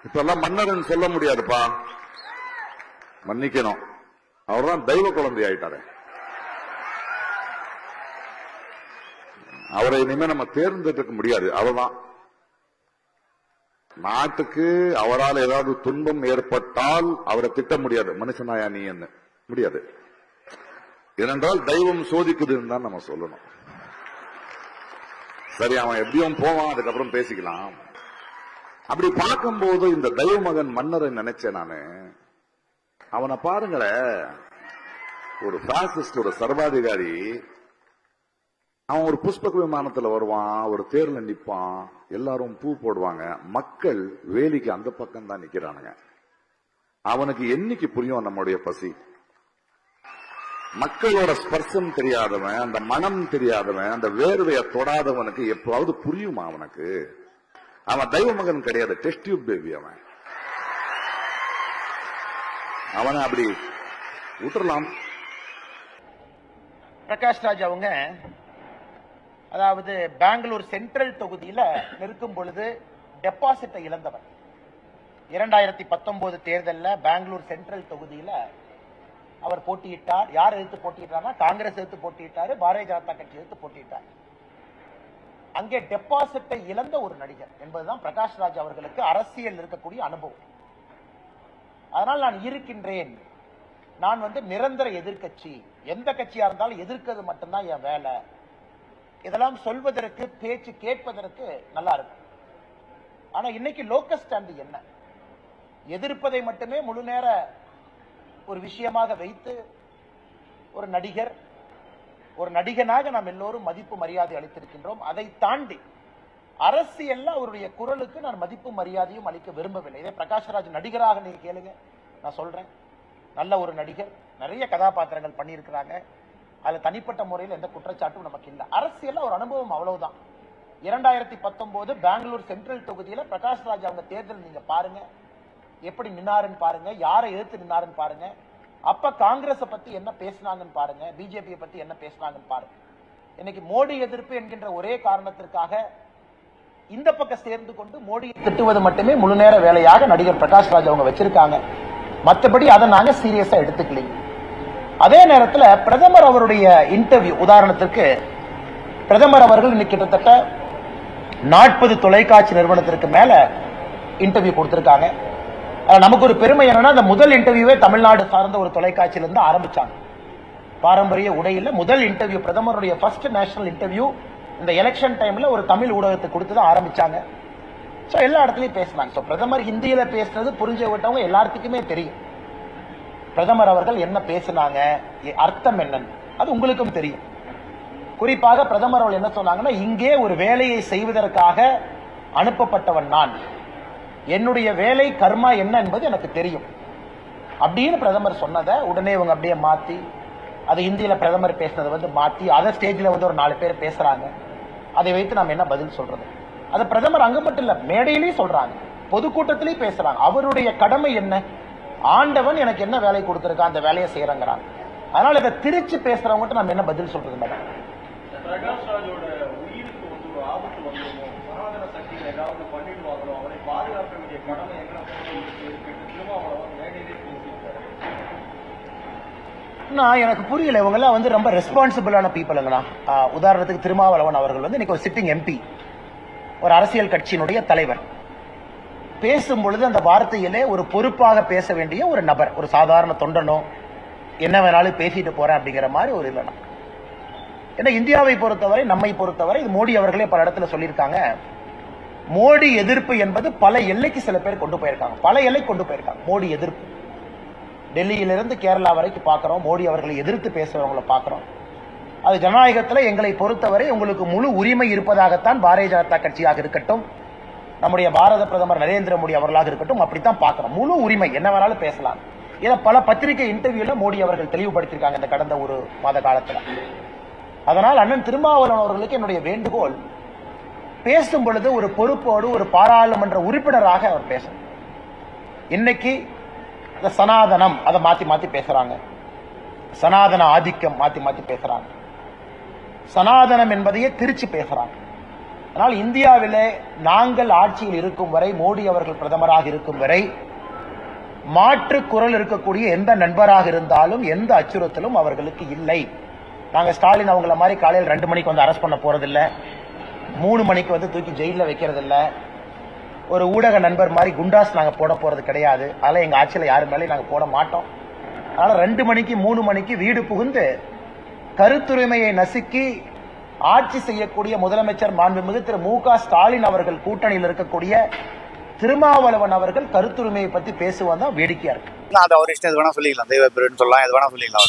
இப்பெல்லாம் மன்னர்னு சொல்ல முடியாதுப்பா, மன்னிக்கணும். அவர்தான் தெய்வ குழந்தை ஆயிட்டாரு. அவரை இனிமே நம்ம தேர்ந்தெடுக்க முடியாது. அவர்தான் நாட்டுக்கு அவரால் ஏதாவது துன்பம் ஏற்பட்டால் அவரை திட்ட முடியாது. மனுஷனாயா நீ என்ன முடியாது. ஏனென்றால் தெய்வம் சோதிக்குதுன்னு தான் நம்ம சொல்லணும். சரி, அவன் எப்படியும் போவான், அதுக்கப்புறம் பேசிக்கலாம். அப்படி பார்க்கும்போது இந்த தெய்வ மகன் மன்னரை நினைச்சேன் நானு. அவனை பாருங்களேன், ஒரு பாசிஸ்ட், ஒரு சர்வாதிகாரி. அவன் ஒரு புஷ்பக விமானத்துல வருவான், ஒரு தேர்ல நிப்பான், எல்லாரும் பூ போடுவாங்க, மக்கள் வேலிக்கு அந்த பக்கம் தான் நிக்கிறானுங்க. அவனுக்கு என்னைக்கு புரியும் நம்முடைய பசி? மக்களோட ஸ்பர்சம் தெரியாதவன், அந்த மனம் தெரியாதவன், அந்த வேர்வையை தொடாதவனுக்கு எப்பவாவது புரியுமா அவனுக்கு? அவன் தெய்வ மகன் கிடையாது, டெஸ்ட் டியூப் பேபி. அவனை அப்படி விட்டுறலாம். பிரகாஷ் ராஜ் அவங்க அதாவது பெங்களூர் சென்ட்ரல் தொகுதியில நிற்கும் பொழுது டெபாசிட்டை இழந்தவர். 2019 தேர்தலில் பெங்களூர் சென்ட்ரல் தொகுதியில அவர் போட்டியிட்டார். யார் எதிர்த்து போட்டியிட்டார்னா காங்கிரஸ் எதிர்த்து போட்டியிட்டாரு, பாரதிய ஜனதா கட்சி எதிர்த்து போட்டியிட்டார். அங்கே டெபாசிட்டை இழந்த ஒரு நடிகர் என்பதுதான் பிரகாஷ் ராஜ் அவர்களுக்கு அரசியல் இருக்கக்கூடிய அனுபவம். அதனால் நான் இருக்கின்றேன், நான் நிரந்தர எதிர்கட்சி, எந்த கட்சியா இருந்தாலும் எதிர்க்கிறது மட்டும்தான் என் வேலை, இதெல்லாம் சொல்வதற்கு, பேச்சு கேட்பதற்கு நல்லா இருக்கும். ஆனா இன்னைக்கு லோக்கல் ஸ்டாண்ட் என்ன? எதிர்ப்பதை மட்டுமே முழு நேர ஒரு விஷயமாக வைத்து ஒரு நடிகர், ஒரு நடிகனாக நாம் எல்லோரும் மதிப்பு மரியாதை அளித்திருக்கின்றோம். அதை தாண்டி அரசியல்ல அவருடைய குரலுக்கு நான் மதிப்பு மரியாதையும் அளிக்க விரும்பவில்லை. இதே பிரகாஷ் ராஜ் நடிகராக நீங்க கேளுங்க, நான் சொல்றேன், நல்ல ஒரு நடிகர், நிறைய கதாபாத்திரங்கள் பண்ணியிருக்கிறாங்க. அதுல தனிப்பட்ட முறையில் எந்த குற்றச்சாட்டும் நமக்கு இல்லை. அரசியல்ல ஒரு அனுபவம், அவ்வளவுதான். 2019 பெங்களூர் சென்ட்ரல் தொகுதியில பிரகாஷ் ராஜ் அவங்க தேர்தல் நீங்க பாருங்க, எப்படி நின்னாருன்னு பாருங்க, யாரை எதிர்த்து நின்னாருன்னு பாருங்க. அப்ப காங்கிரஸ் பத்தி என்ன பேசினாங்கன்னு பாருங்க, பிஜேபியை பத்தி என்ன பேசினாங்கன்னு பாருங்க. இன்னைக்கு மோடி எதிர்ப்பு என்கின்ற ஒரே காரணத்திற்காக இந்த பக்கம் சேர்ந்து கொண்டு மோடியை திட்டுவது மட்டுமே முழு நேர வேலையாக நடிகர் பிரகாஷ் ராஜ் அவங்க வச்சிருக்காங்க. மற்றபடி அதை நாங்க சீரியஸா எடுத்துக்கலீங்க. அதே நேரத்தில் பிரதமர் அவருடைய இன்டர்வியூ, உதாரணத்திற்கு பிரதமர் அவர்கள் இன்னைக்கு கிட்டத்தட்ட 40 தொலைக்காட்சி நிறுவனத்திற்கு மேல இன்டர்வியூ கொடுத்திருக்காங்க. நமக்கு ஒரு பெருமை என்னன்னா, அந்த முதல் இன்டர்வியூவே தமிழ்நாடு சார்ந்த ஒரு தொலைக்காட்சியிலிருந்து ஆரம்பிச்சாங்க. பாரம்பரிய உடையில முதல் இன்டர்வியூ, பிரதமருடைய ஃபர்ஸ்ட் நேஷனல் இன்டர்வியூ இந்த எலெக்ஷன் டைம்ல ஒரு தமிழ் ஊடகத்துக்கு கொடுத்து தான் ஆரம்பிச்சாங்க. சோ எல்லா இடத்துலயும் பேசினாங்க. சோ பிரதமர் ஹிந்தியில பேசினது புரிஞ்ச விட்டவங்க எல்லாத்துக்குமே தெரியும். பிரதமர் அவர்கள் என்ன பேசினாங்க, அர்த்தம் என்னன்னு அது உங்களுக்கும் தெரியும். குறிப்பாக பிரதமர் அவர்கள் என்ன சொன்னாங்கன்னா, இங்கே ஒரு வேலையை செய்வதற்காக அனுப்பப்பட்டவன் நான், என்னுடைய வேலை கர்மா என்ன என்பது எனக்கு தெரியும் அப்படின்னு பிரதமர் சொன்னதை உடனே இவங்க அப்படியே மாத்தி, அது இந்தியில பிரதமர் பேசினதை மாத்தி, அதை ஸ்டேஜ்ல ஒரு 4 பேர் பேசுறாங்க. அதை வைத்து நாம் என்ன பதில் சொல்றது? அது பிரதமர் அங்க மட்டும் இல்ல, மேடையிலேயும் சொல்றாங்க, பொதுக்கூட்டத்திலேயும் பேசுறாங்க. அவருடைய கடமை என்ன? ஆண்டவன் எனக்கு என்ன வேலை கொடுத்திருக்கா, அந்த வேலையை செய்யறாங்கிறாங்க. அதனால இதை திருச்சி பேசுறவங்க நம்ம என்ன பதில் சொல்றது? மேடம், பிரகாஷ் ராஜோட உயிருக்கு ஒரு ஆபத்து வந்துடும், சனாதன சக்திகள் ஏதாவது பண்ணிடுவாங்களோ, அவரை பாதுகாக்க வேண்டிய கடமை என்ன எனக்கு புரியல. இவங்க எல்லாம் ரொம்ப ரெஸ்பான்சிபிளான பீப்புளுங்களா. உதாரணத்துக்கு திருமாவளவன் அவர்கள் இன்னைக்கு ஒரு சிட்டிங் எம்பி, ஒரு அரசியல் கட்சியினுடைய தலைவர். பேசும்பொழுது அந்த வார்த்தையிலே ஒரு பொறுப்பாக பேச வேண்டிய ஒரு நபர், ஒரு சாதாரண தொண்டனோ என்ன வேணாலும் பேசிட்டு போறேன் அப்படிங்கிற மாதிரி ஒரு இல்லைனா. ஏன்னா இந்தியாவை பொறுத்தவரை, நம்மை பொறுத்தவரை, இது மோடி அவர்களே பல இடத்துல சொல்லியிருக்காங்க, மோடி எதிர்ப்பு என்பது பல எல்லைக்கு சில பேர் கொண்டு போயிருக்காங்க, பல எல்லை கொண்டு போயிருக்காங்க. மோடி எதிர்ப்பு டெல்லியிலிருந்து கேரளா வரைக்கும் பார்க்கிறோம், மோடி அவர்களை எதிர்த்து பேசுறவங்களை பார்க்கிறோம். அது ஜனநாயகத்தில் எங்களை பொறுத்தவரை உங்களுக்கு முழு உரிமை இருப்பதாகத்தான் பாரதிய ஜனதா கட்சியாக இருக்கட்டும், நம்முடைய பாரத பிரதமர் நரேந்திர மோடி அவர்களாக இருக்கட்டும், அப்படித்தான் பார்க்கிறோம். முழு உரிமை, என்ன வேணாலும் பேசலாம். இதை பல பத்திரிகை இன்டர்வியூல மோடி அவர்கள் தெளிவுபடுத்தியிருக்காங்க இந்த கடந்த ஒரு மாத காலத்துல. அதனால் அண்ணன் திருமாவளவன் அவர்களுக்கு என்னுடைய வேண்டுகோள், பேசும் பொழுது ஒரு பொறுப்போடு ஒரு பாராளுமன்ற உறுப்பினராக அவர் பேசணும். இன்னைக்கு இந்த சனாதனம் அதை மாத்தி மாத்தி பேசுறாங்க, சனாதன ஆதிக்கம் மாத்தி மாத்தி பேசுறாங்க. சனாதனம் என்பதையே திருச்சி பேசுறாங்க. ஆனால் இந்தியாவிலே நாங்கள் ஆட்சியில் இருக்கும் வரை, மோடி அவர்கள் பிரதமராக இருக்கும் வரை, மாற்று குரல் இருக்கக்கூடிய எந்த நண்பராக இருந்தாலும் எந்த அச்சுறுத்தலும் அவர்களுக்கு இல்லை. நாங்க ஸ்டாலின் அவங்கள மாதிரி காலையில் 2 மணிக்கு வந்து அரெஸ்ட் பண்ண போறதில்லை, 3 மணிக்கு வந்து தூக்கி ஜெயிலில் வைக்கிறதில்ல, ஒரு ஊடக நண்பர் மாதிரி குண்டாஸ் நாங்க போட போறது கிடையாது. அதெல்லாம் எங்க ஆட்சியில் யாரு மேலேயும் நாங்க போட மாட்டோம். அதனால 2 மணிக்கு 3 மணிக்கு வீடு புகுந்து கருத்துரிமையை நசுக்கி ஆட்சி செய்யக்கூடிய முதலமைச்சர் மாண்புமிகு திரு மு.க. ஸ்டாலின் அவர்கள் கூட்டணியில் இருக்கக்கூடிய திருமாவளவன் அவர்கள் கருத்துரிமையை பத்தி பேசுவதா வேடிக்கையா இருக்கு. அது அவர் இஷ்டம், எது வேணா சொல்லிக்கலாம், தெய்வ பிரிவுன்னு சொல்லலாம், எது வேணா சொல்லிக்கலாம்.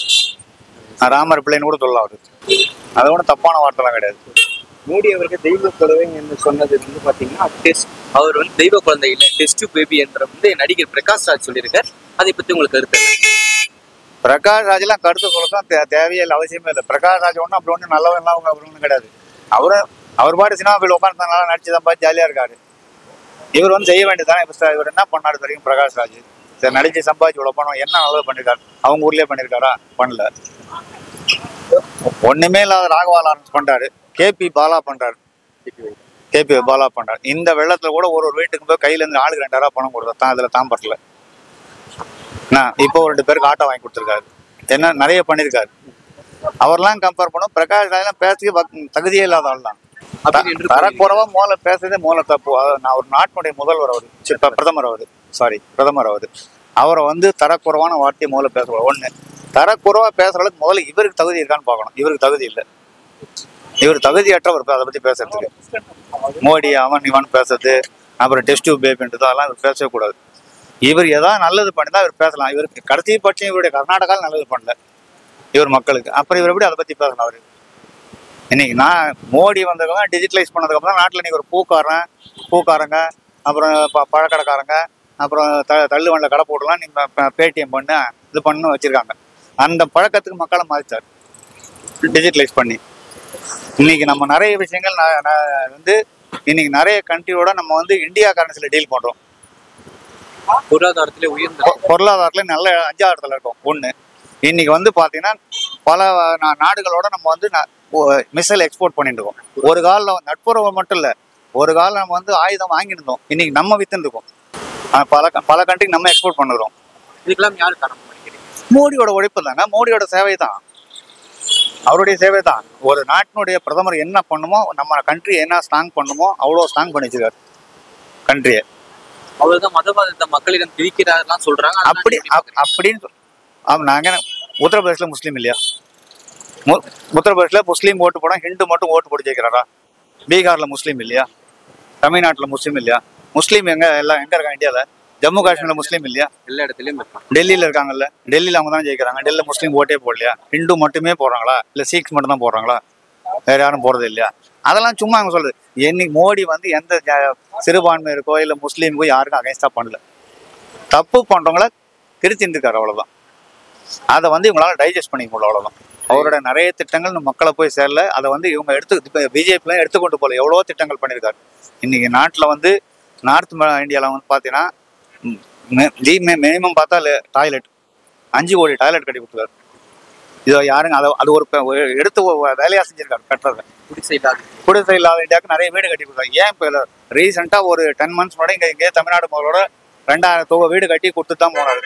அவர் ராமர் பிள்ளைன்னு கூட சொல்லலாம். அவரு அது ஒன்றும் தப்பான வார்த்தைலாம் கிடையாது. மோடி அவருக்கு தெய்வ குழந்தை என்று சொன்னது வந்து பாத்தீங்கன்னா அவர் வந்து தெய்வ குழந்தை இல்லை, டெஸ்ட் பேபி என்ற வந்து நடிகர் பிரகாஷ் ராஜ் சொல்லியிருக்கார். அதை பத்தி உங்களுக்கு கருத்து? பிரகாஷ் ராஜெல்லாம் கருத்து சொல்லத்தான் தேவையே இல்லை, அவசியமே இல்லை. பிரகாஷ் ராஜ் ஒன்றும் அப்படி ஒன்றும் நல்லவன் அவங்க அப்படி ஒன்றும் கிடையாது. அவர் பாட்டு சினிமா ஃபீல்டு உட்காந்து நல்லா நடிச்சு தான் பார்த்து ஜாலியாக இருக்காரு. இவர் வந்து செய்ய வேண்டியதானே. இப்போ இவர் என்ன பண்ணாரு தெரியும்? பிரகாஷ் ராஜ் சரி நடிச்சு சம்பாதிச்சு இவ்வளோ பணம் என்ன நல்லது பண்ணியிருக்காரு? அவங்க ஊர்லேயே பண்ணியிருக்காரா? பண்ணல. ஒன்றுமே இல்லாத ராகவா லாரன்ஸ் பண்ணுறாரு, கேபி பாலா பண்ணுறாரு. இந்த வெள்ளத்தில் கூட ஒரு வீட்டுக்கு போய் கையிலேருந்து ஆளுக்கு 2000 பணம் கொடுத்தா தான் அதில் தான் பட்டல. இப்போ 2 பேருக்கு ஆட்டோ வாங்கி கொடுத்துருக்காரு. என்ன நிறைய பண்ணியிருக்காரு. அவர்லாம் கம்பேர் பண்ணும். பிரகாஷ் ராஜ்லாம் பேசுறதுக்கு தகுதியே இல்லாத ஆள் தான். தரக்குறவா மூல பேசுறதே மூல தப்பு. நான் ஒரு நாட்டினுடைய முதல்வர் பிரதமர் அவரை வந்து தரக்குறவான வார்த்தையை மூல பேசக்கூடாது. ஒண்ணு, தரக்குறவா பேசுறதுக்கு முதல்ல இவருக்கு தகுதி இருக்கான்னு பார்க்கணும். இவருக்கு தகுதி இல்லை, இவர் தகுதியற்றவர் அதை பத்தி பேசுறதுக்கு. மோடி அவன் இவன் பேசுறது, அப்புறம் டெஸ்ட் பேபின்றது அதெல்லாம் இவர் பேசவே கூடாது. இவர் ஏதாவது நல்லது பண்ணிதான் இவர் பேசலாம். இவருக்கு கடைசி பட்சம் இவருடைய கர்நாடகாவில் நல்லது பண்ணல இவர் மக்களுக்கு. அப்புறம் இவர் எப்படி அதை பத்தி பேசலாம்? அவரு இன்னைக்கு நான் மோடி வந்ததுக்கப்புறம் டிஜிட்டலைஸ் பண்ணதுக்கப்புறம் தான் நாட்டில் இன்னைக்கு ஒரு பூக்காரங்க அப்புறம் பழக்கடைக்காரங்க அப்புறம் தள்ளு வண்டில் கடை போடலாம், நீங்கள் பேடிஎம் பண்ண இது பண்ணு வச்சிருக்காங்க. அந்த பழக்கத்துக்கு மக்களை மாறிச்சார் டிஜிட்டலைஸ் பண்ணி. இன்னைக்கு நம்ம நிறைய விஷயங்கள் வந்து இன்னைக்கு நிறைய கண்ட்ரியோட நம்ம வந்து இந்தியா கரன்சியில் டீல் பண்றோம். பொருளாதாரத்துல நல்ல 5வது இடத்துல இருக்கும். ஒண்ணு, இன்னைக்கு வந்து பாத்தீங்கன்னா பல நாடுகளோட நம்ம வந்து மிசைல் எக்ஸ்போர்ட் பண்ணிட்டு இருக்கோம். ஒரு காலில் நட்புறவு மட்டும் இல்ல, ஒரு காலம் நம்ம வந்து ஆயுதம் வாங்கியிருந்தோம், இன்னைக்கு நம்ம வித்துன்னு இருக்கோம். பல கண்ட்ரிக்கு நம்ம எக்ஸ்போர்ட் பண்ணுறோம். இதுக்கெல்லாம் யாரு காரணம்? மோடியோட உழைப்பு தாங்க, மோடியோட சேவை தான், அவருடைய சேவை தான். ஒரு நாட்டினுடைய பிரதமர் என்ன பண்ணுமோ, நம்ம கண்ட்ரி என்ன ஸ்ட்ராங் பண்ணுமோ அவ்வளோ ஸ்ட்ராங் பண்ணி வச்சிருக்காரு கண்ட்ரியை. அவர்தான் மதவாதத்தை மக்களிடம் பிரிக்கிறாருலாம் சொல்றாங்க. அப்படின்னு நாங்க உத்தரப்பிரதேசில் முஸ்லீம் இல்லையா? உத்தரப்பிரதேசில் முஸ்லீம் ஓட்டு போட ஹிந்து மட்டும் ஓட்டு போட்டு ஜெயிக்கிறாரா? பீகார்ல முஸ்லீம் இல்லையா? தமிழ்நாட்டில் முஸ்லீம் இல்லையா? முஸ்லீம் எங்க இருக்காங்க இந்தியாவில்? ஜம்மு காஷ்மீர்ல முஸ்லீம் இல்லையா? எல்லா இடத்துலயும் டெல்லியில இருக்காங்கல்ல, டெல்லியில அவங்க தான் ஜெயிக்கிறாங்க. டெல்லியில முஸ்லீம் ஓட்டே போடலையா? ஹிந்து மட்டுமே போடுறாங்களா? இல்ல சீக்ஸ் மட்டும் தான் போடுறாங்களா? வேற யாரும் போறது இல்லையா? அதெல்லாம் சும்மா அவங்க சொல்றது. என்னைக்கு மோடி வந்து எந்த சிறுபான்மையருக்கோ இல்ல முஸ்லீமுக்கோ யாருக்கும் அகைன்ஸ்டா பண்ணல. தப்பு பண்றவங்கள திருத்திட்டு இருக்காரு, அவ்வளவுதான். அதை வந்து இவங்களால டைஜஸ்ட் பண்ணிக்க முடியல, அவ்வளவுதான். அவரோட நிறைய திட்டங்கள் மக்களை போய் சேரல. அதை வந்து இவங்க பிஜேபிலாம் எடுத்துக்கொண்டு போல எவ்வளவோ திட்டங்கள் பண்ணியிருக்காரு. இன்னைக்கு நாட்டில் வந்து நார்த் இந்தியாவில் வந்து பார்த்தீங்கன்னா மினிமம் பார்த்தா டாய்லெட் 5 கோடி டாய்லெட் கட்டி கொடுத்துருக்காரு. இது யாருங்க அது ஒரு எடுத்து வேலையா செஞ்சிருக்காரு கட்டுறது. குடிசை இல்லாத இந்தியாவுக்கு நிறைய வீடு கட்டி கொடுத்தாரு. ஏன் இப்போ ரீசெண்டாக ஒரு 10 months முன்னாடி இங்கே தமிழ்நாடு முதலோட 2000 வீடு கட்டி கொடுத்து தான் போனாரு.